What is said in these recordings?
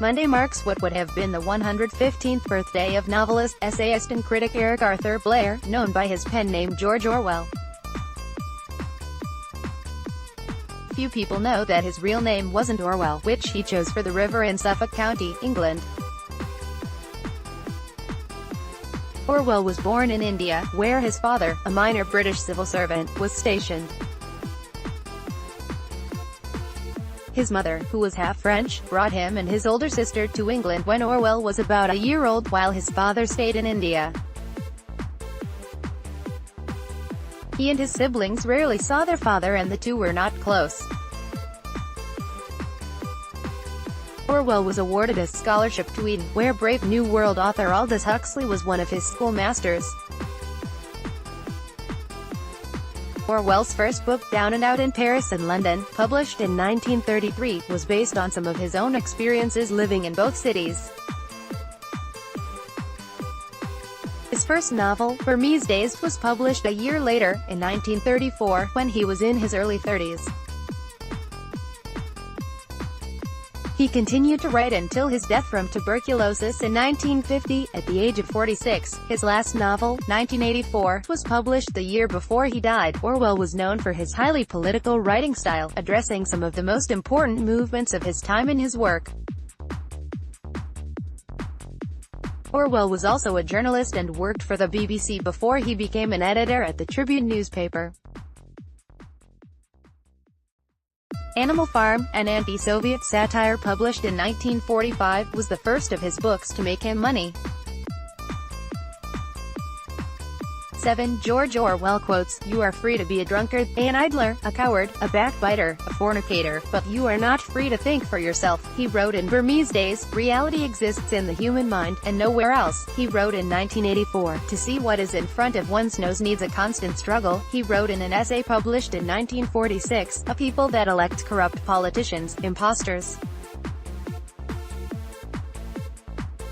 Monday marks what would have been the 115th birthday of novelist, essayist and critic Eric Arthur Blair, known by his pen name George Orwell. Few people know that his real name wasn't Orwell, which he chose for the river in Suffolk County, England. Orwell was born in India, where his father, a minor British civil servant, was stationed. His mother, who was half French, brought him and his older sister to England when Orwell was about a year old, while his father stayed in India. He and his siblings rarely saw their father, and the two were not close. Orwell was awarded a scholarship to Eton, where Brave New World author Aldous Huxley was one of his schoolmasters. Orwell's first book, Down and Out in Paris and London, published in 1933, was based on some of his own experiences living in both cities. His first novel, Burmese Days, was published a year later, in 1934, when he was in his early 30s. He continued to write until his death from tuberculosis in 1950, at the age of 46. His last novel, 1984, was published the year before he died. Orwell was known for his highly political writing style, addressing some of the most important movements of his time in his work. Orwell was also a journalist and worked for the BBC before he became an editor at the Tribune newspaper. Animal Farm, an anti-Soviet satire published in 1945, was the first of his books to make him money. 7. George Orwell quotes, "You are free to be a drunkard, an idler, a coward, a backbiter, a fornicator, but you are not free to think for yourself," he wrote in Burmese Days. "Reality exists in the human mind, and nowhere else," he wrote in 1984. "To see what is in front of one's nose needs a constant struggle," he wrote in an essay published in 1946. "A people that elect corrupt politicians, imposters,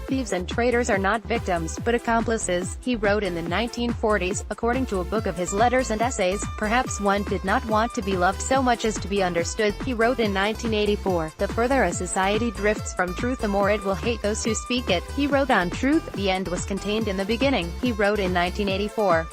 thieves and traitors are not victims, but accomplices," he wrote in the 1940s, according to a book of his letters and essays. "Perhaps one did not want to be loved so much as to be understood," he wrote in 1984. "The further a society drifts from truth, the more it will hate those who speak it," he wrote on Truth. "The end was contained in the beginning," he wrote in 1984.